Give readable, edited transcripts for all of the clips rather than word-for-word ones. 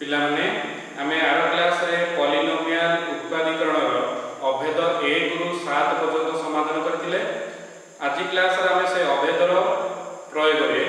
पिला माने आमे आर क्लास रे पॉलिनोमियल उत्पादीकरण अभेद 1 रु 7 पर्यंत समाधान करथिले। आज क्लास रे आमे से अभेदर प्रयोग रे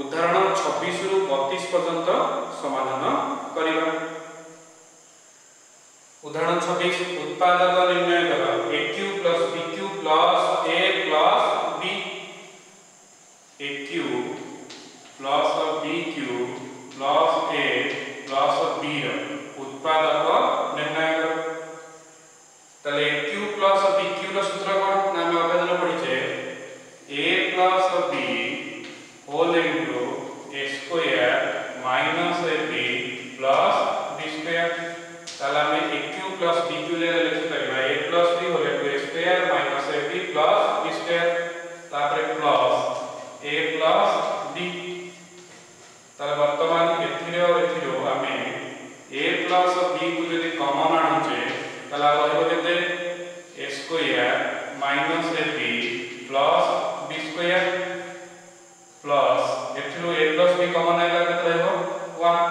उदाहरण 26 रु 32 पर्यंत समाधान करिबा। उदाहरण 26 उत्पादक निर्णय कर AQ + BQ + A + B। AQ + BQ + A + B उत्पादक निर्णय कर। तले AQ + BQ ର सूत्र कोन नाम अभेदन पढिछे A + B whole into A square minus AB + B square. ताला में AQ + BQ ले लिखि परिबा A + B whole into A square minus AB + B square तापर प्लस A + B। ताला वर्तमान एथिरो आमे A + B को यदि कॉमन आनुचे ताला रहबो केते A square minus AB + B square plus एथिरो A + B कॉमन आइला केते रहबो 1।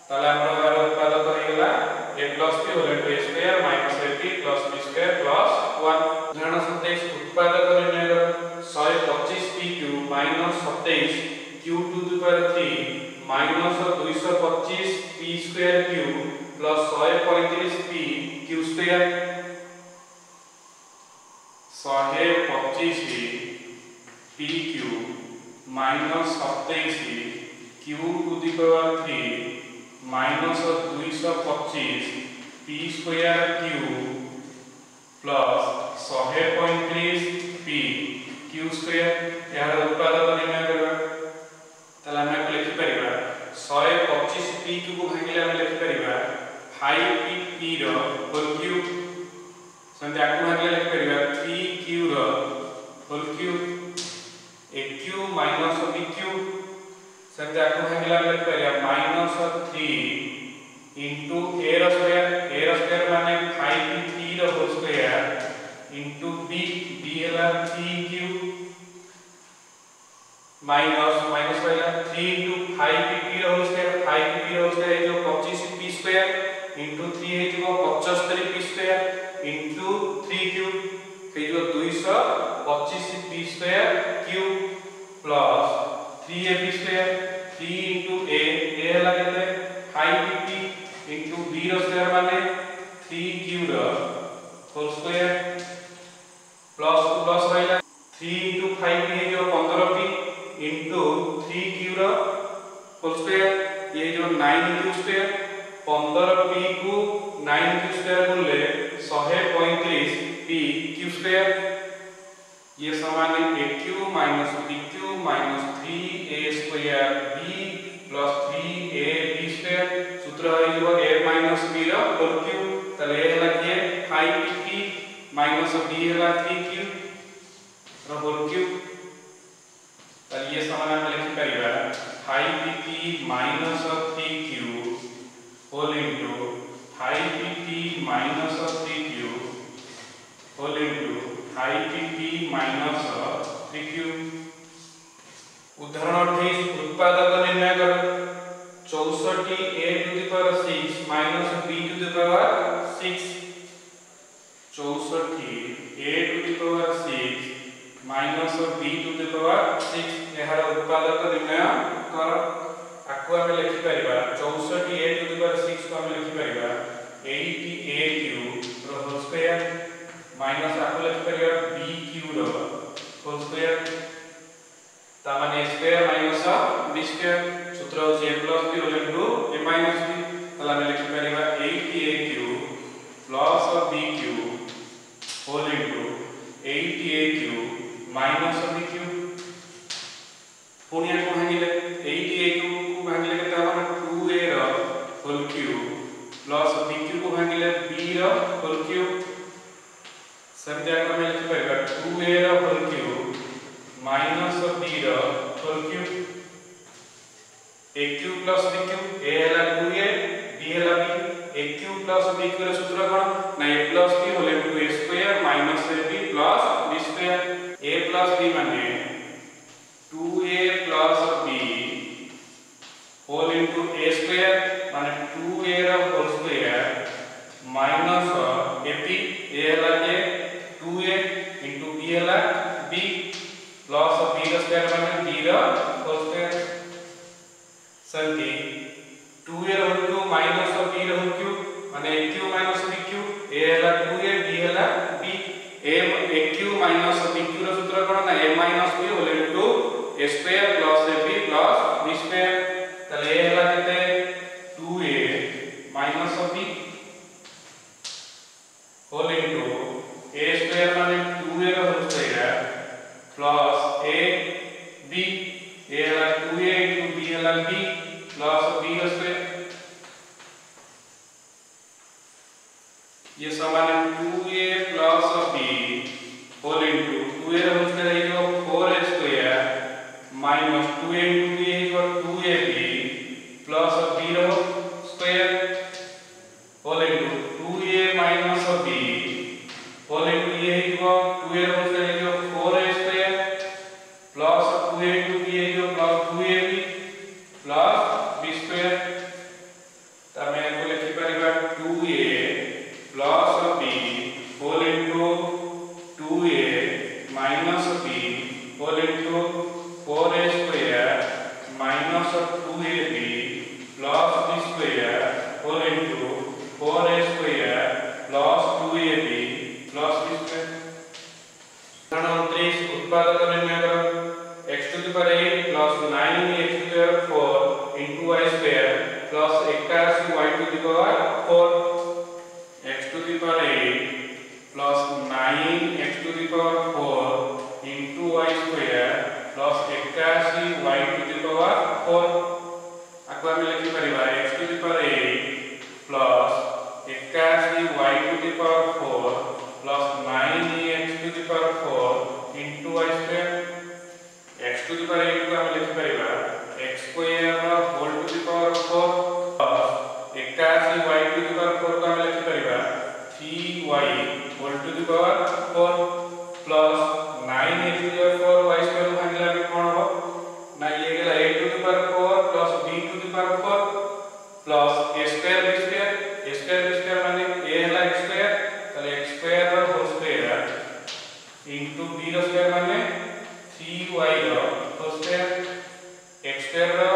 ताला हमर उत्पादक हो गेला A + B whole into A square minus AB + B square + 1। उदाहरण 27 उत्पादक निर्णय कर 125 PQ - 27 Q to the power 3 minus 225 P square Q plus 135 P Q square. 125 PQ minus 27 Q to the power 3 minus 225 P square Q plus 135 P Q square यार उत्पादक निर्णय करबा। ताला हम लिखि परिबा 125 P Q को भागिले हम लिखि परिबा 5 P रो होल क्यूब संते आकु भागिले लिखि परिबा 3 Q रो whole cube AQ minus BQ संते आकु भागिले हम लिखि परिबा -3 इनटू A रो स्क्वायर माने 5P रो होल स्क्वायर इनटू B हला 3Q माइनस वाला 3 इनटू 5P रो होल स्क्वायर 5P रो होल स्क्वायर जो 25P स्क्वायर इनटू 3 हे जो 75P स्क्वायर इनटू 3Q हे जो 225P square Q plus 3AB square 3 into A हला केते 5PP इनटू B रो स्क्वायर माने 3Q रो होल स्क्वायर प्लस प्लस रहला 3 इनटू 5 हे जो 15P इनटू 3Q रो होल स्क्वायर ये जो 9Q स्क्वायर 15P को 9Q स्क्वायर बोले 135P Q स्क्वायर ये समान है AQ minus BQ minus 3A square B plus 3AB square. सूत्र है जो A माइनस B रो होल क्यूब तले हला के 5PP माइनस B हला 3Q रो होल क्यूब। तले ये समान हम लिखि परिबा 5PP minus 3Q whole into 5PP minus 3Q whole into 5PP minus 3Q। उदाहरण 28 उत्पादक निर्णय कर 64 A to the power 6 minus B to the power 6 64 A to the power 6 minus B to the power 6 एहार उत्पादक निर्णय कर। आकु हम लिखि परिबा 64 A टू द पावर 6 को हम लिखि परिबा 80AQ रो होल स्क्वायर माइनस आकु लिखि परिबा BQ रो होल स्क्वायर ता माने स्क्वायर माइनस B स्क्वायर। सूत्र हो A + B whole into A minus B तला में लिखि परिबा 80AQ + BQ whole into 80AQ minus BQ। पुनिया को भागिले 80AQ को भागिले केते हमर 2A रो होल क्यूब प्लस BQ को भागिले B रो होल क्यूब संख्या को हम लिखि परिबा 2A रो होल क्यूब माइनस B रो whole cube. AQ + BQ A हला 2A B हला B AQ + BQ रो सूत्र कोन ना A + B whole into A square minus AB + B square. A + B माने 2A + B whole into A square सेमती 2a whole cube minus b whole cube माने a cube minus b cube a हला 2a b हला b a cube minus b cube रो सूत्र कोन ना a minus b whole into a square plus ab plus b square तले a हला केते 2a minus b whole into a square माने 2a रो whole square plus a b a हला 2a इनटू b हला b प्लस b रो square ये समान है 2a plus b whole into 2a रो होल स्क्वायर है 4a square minus 2a into b है 2ab प्लस b रो square whole into 2a minus b whole into ये है 2a रो होल स्क्वायर है 4a square plus 2a into b है plus 2ab plus b square तमे को लिखि परिबा 2a plus b whole into 2a minus b whole into 4a square minus 2ab plus b square whole into 4a square plus 2ab plus b square उदाहरण 29 उत्पादक निर्णय करो x to the power 8 plus 9x to the power 4 into y square plus 81 y to the power 4 x to the power 8 plus 9x to the power 4 into y square plus 81 y to the power 4 आको हम लिखि परिबा x to the power 8 plus 81 y to the power 4 plus 9x to the power 4 into y square x to the power 8 को हम लिखि परिबा x square whole to the power 4 plus 81 y to the power 4 को हम लिखि परिबा 3y whole to the power 4 plus 9x to the power 4 y square भागिला में कोन हो ना ये गेला a to the power 4 plus b to the power 4 plus a square b square माने a हला x square तले x square रो whole square into b रो square माने 3y रो whole square x square रो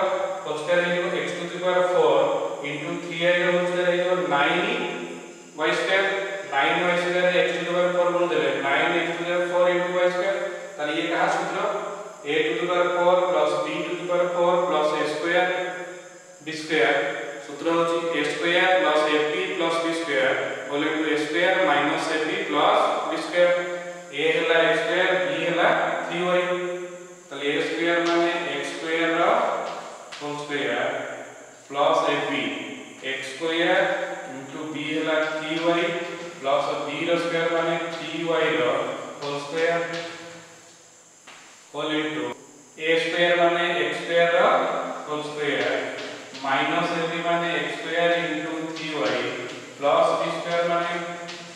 whole square है x to the power 4 into 3y row whole square है 9y square 9y square x to the power 4 बोल देले 9x to the power 4 into y square ताले ये कहा सूत्र a to the power 4 plus b to the power 4 plus a square b square सूत्र होची a square plus ab plus b square whole into a square minus ab plus b square a हला x square b हला 3y ताले a square माने x square रो whole square plus ab x square into b हला 3y plus b रो square माने 3y रो whole square whole into a square माने x स्क्वायर रो होल स्क्वायर माइनस ab माने x square into 3y plus b square माने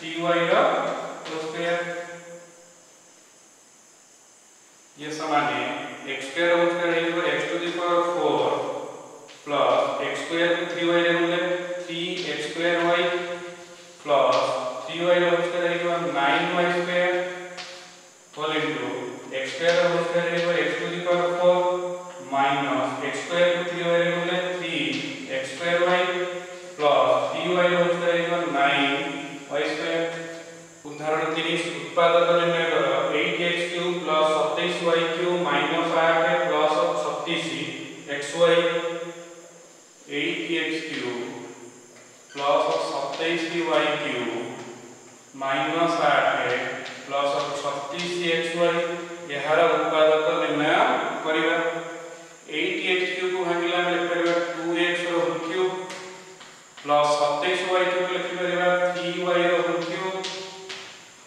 3y रो whole square ये समान है x square whole square equal x to the power 4 plus x square को 3y रे बोले 3x square y plus 3y whole square equal 9y square whole into x square whole square equal x to the power 4 minus x square को 3y रे बोले 3x square y plus 3y whole square equal 9y square उदाहरण 30 उत्पादक निर्णय करो 8x³ plus 27y³ minus 8 plus 37xy 8x³ plus 27y³ minus 8 plus 36xy यार उत्पादक निर्णय करिबा 8x³ को भागिला में लिख परिबा 2x रो होल क्यूब प्लस 27y³ को लिख परिबा 3y रो होल क्यूब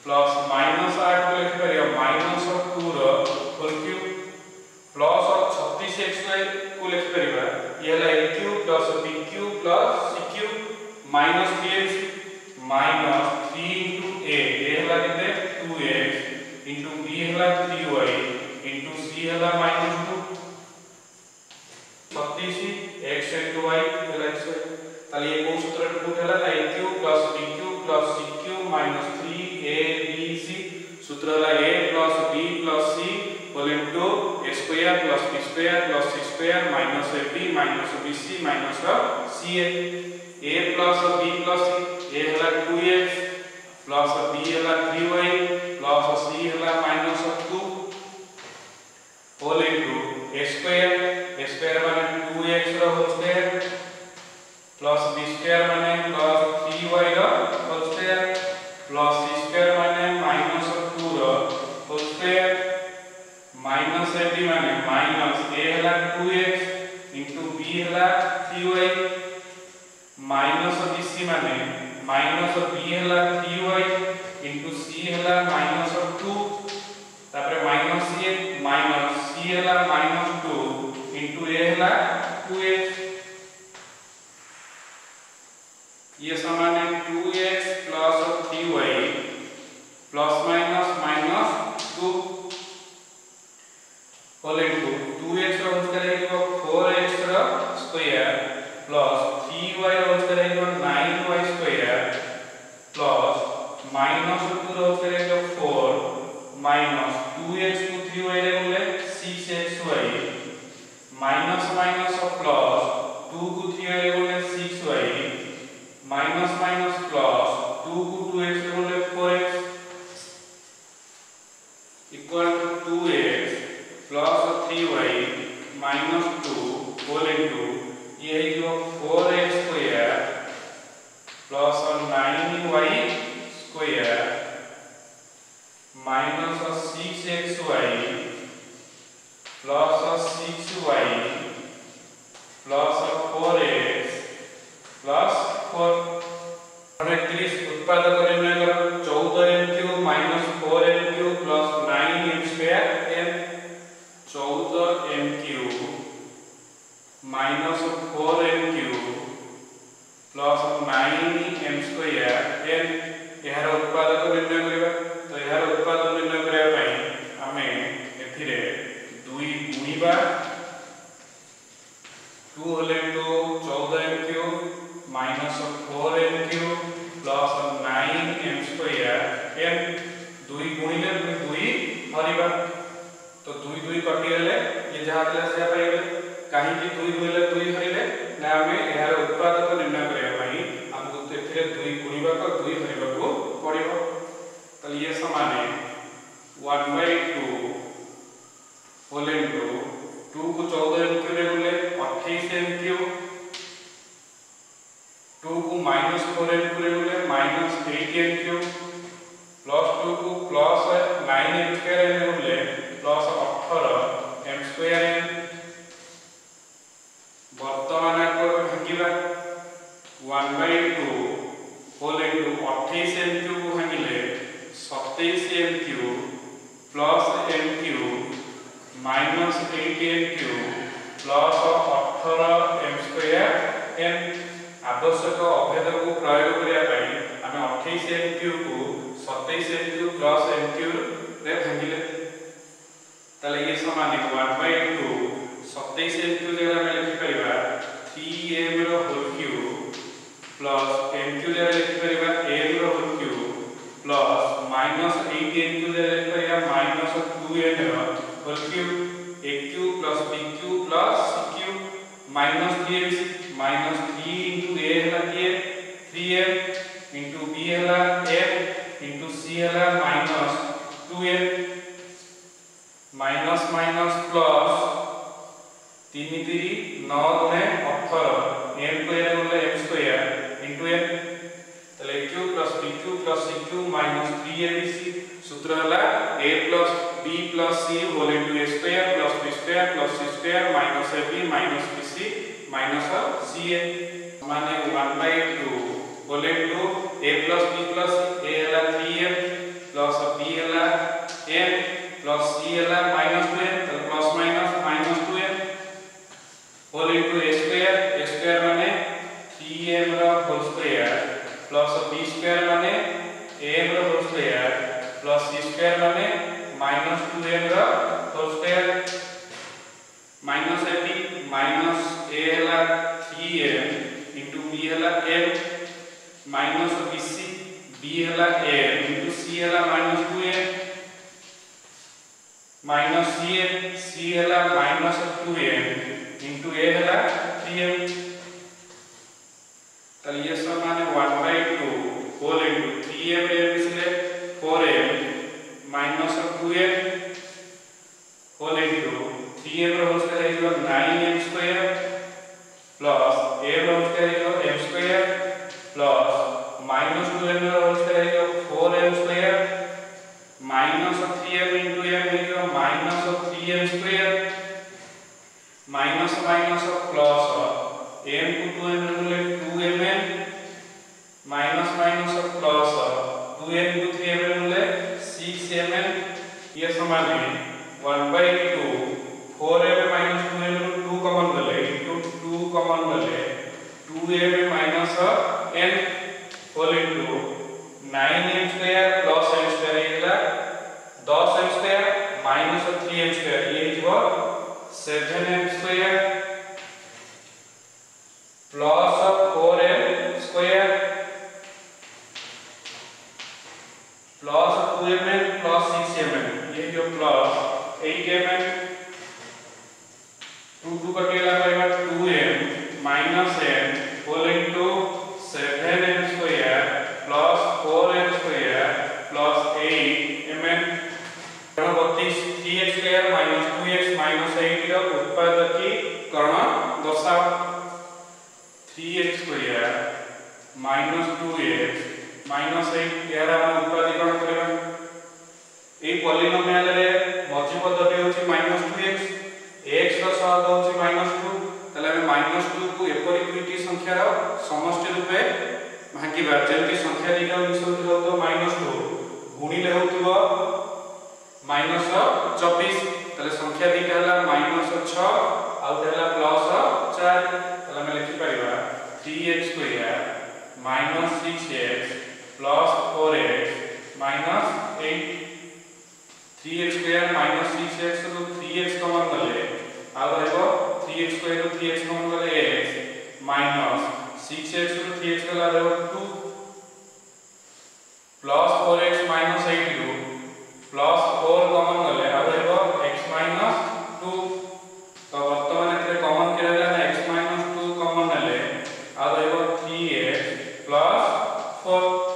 प्लस माइनस 8 को लिख परिबा माइनस 2 रो होल क्यूब प्लस 36xy को लिख परिबा ये हला a³ plus b³ plus c³ minus 3x minus 3 into a हला कितने 2x into b हला 3y into c हला माइनस 2 36 x into y हला x ताले ये कौन सूत्र टू हला a³ plus b³ plus c³ minus 3abc सूत्र हला a plus b plus c whole into a square plus b square plus C square minus A B minus B C minus C A plus B plus C A हला 2x plus B हला 3y plus C हला minus 2 whole into A square माने 2x रो whole square plus B square माने plus 3y रो whole square plus C square माने minus 2 रो whole square minus A B माने माइनस ए हला 2x इनटू बी हला 3y माइनस बी सी माने माइनस बी हला 3y इनटू सी हला माइनस 2 तापर माइनस सी हला माइनस 2 इनटू ए हला 2x ये समान है 2x plus 3y plus minus minus 2 whole into 2x रो होल करेगा 4x रो स्क्वायर प्लस 3y रो होल करेगा 9y स्क्वायर प्लस माइनस 2 रो होल करेगा 4 माइनस 2x को 3y रे बोले 6xy माइनस माइनस प्लस 2 को 3y रे बोले 6y माइनस माइनस प्लस 2 को 2x रे बोले 4x equal to 2x plus 3y minus 2 whole into ये है जो 4x square plus 9y square minus 6xy plus 6y plus 4x plus 4 31 उत्पादक निर्णय करो 14m³ minus 4m³ plus 9m² n 14m³ minus 4m³ plus 9m² n यार उत्पादक निर्णय करिबा तो यार उत्पादक निर्णय करिया पई हमें एथिरे 2 गुणिबा 2 होले तो 14m³ minus 4m³ plus 9m² n 2 गुणिले 2 हरिबा तो 2 कटि गले ये जहा देला से पाइबे काहे कि 2 गुणिले 2 हरिले ना हमें यार उत्पादक निर्णय करिया पई हमको एथिरे 2 गुणिबा को 2 हरिबा को पड़िबो तो ये समान है 1/2 होल इनटू 2 को 14m³ रे बोले 28m³ 2 को माइनस 4m³ रे बोले माइनस 8m³ प्लस 2 को प्लस 9m² रे बोले प्लस 18m² n वर्तमान को भांगिबा 1/2 होल इनटू 28m³ को भांगिले 27m³ plus m³ minus 8m³ plus 18m² n आवश्यक अभेद को प्रयोग करिया पई हमें 28m³ को 27m³ प्लस m³ रे भांगिले तले ये समान है 1/2 27m³ जगह में लिखि परिबा 3m रो होल क्यूब प्लस m³ जगह लिखि परिबा m रो whole cube plus minus 8m³ जगह लिखि परिबा माइनस 2n रो whole cube a³ plus b³ plus c³ minus 3 minus 3 into a हला किए 3m into b हला m into c हला minus 2n minus minus plus 3 3 9 गुणे 18 m स्क्वायर बोले m स्क्वायर into n तले a³ plus b³ plus c³ minus 3abc सूत्र हला a plus b plus c whole into a square plus b square plus c square minus ab minus bc minus ca माने 1/2 whole into a plus b plus a हला 3m plus b हला m plus c हला minus 2m तो plus minus minus 2m whole into a square माने 3m रो whole square plus b square माने am रो whole square plus c square माने minus 2m रो whole square minus ab minus a हला 3m into b हला m minus bc b हला m into c हला माइनस 2m माइनस c हैला माइनस 2m इंटू a हैला 3m तो ये समान है 1/2 होल इंटू 3m रे मिसले 4m minus 2m whole into 3m रो होल स्क्वायर है 9m स्क्वायर प्लस a रो होल स्क्वायर है m square plus minus 2m रो होल स्क्वायर है 4m square minus 3m into m है minus 3m square minus minus plus m को 2m रे 2mn minus minus plus 2m को 3m रे 6mn ये समान है 1/2 4m माइनस 2m रो 2 कॉमन गले इनटू 2 कॉमन गले 2m minus n whole into 9m square plus m square येला 10m square minus 3m square ये हिजो 7m square plus 4m square plus 2mn plus 6mn ये जो प्लस 8mn 2 कटेला पाइबा 2m minus n whole into 7m square plus 4m square plus 8mn 32 3x square minus 2x minus 8 रो उत्पादकीकरण दर्शाओ 3x square minus 2x minus 8 यार हम उत्पादकीकरण करबा a polynomial रे मझी पदटी होची माइनस 2x x रो सह होची माइनस 2 तले हम माइनस 2 को एपरि दुईटी संख्या रो समष्टि रूपे भागिबा जेंति संख्या दिका मिसौती होतो माइनस 2 गुणिले होतबो माइनस 24 तले संख्या दिका हला माइनस 6 आउ देला प्लस 4 तले हम लिखि परिबा 3x square minus 6x plus 4x minus 8 3x square minus 6x रो 3x कॉमन गले आउ रहबो 3x square rho 3x common गले x माइनस 6x रो 3x गला रहबो 2 प्लस 4x माइनस 8 रो प्लस 4 कॉमन गले आउ रहबो x माइनस 2 तो वर्तमान एतरे कॉमन केला ना x माइनस 2 कॉमन नले आउ रहबो 3x प्लस 4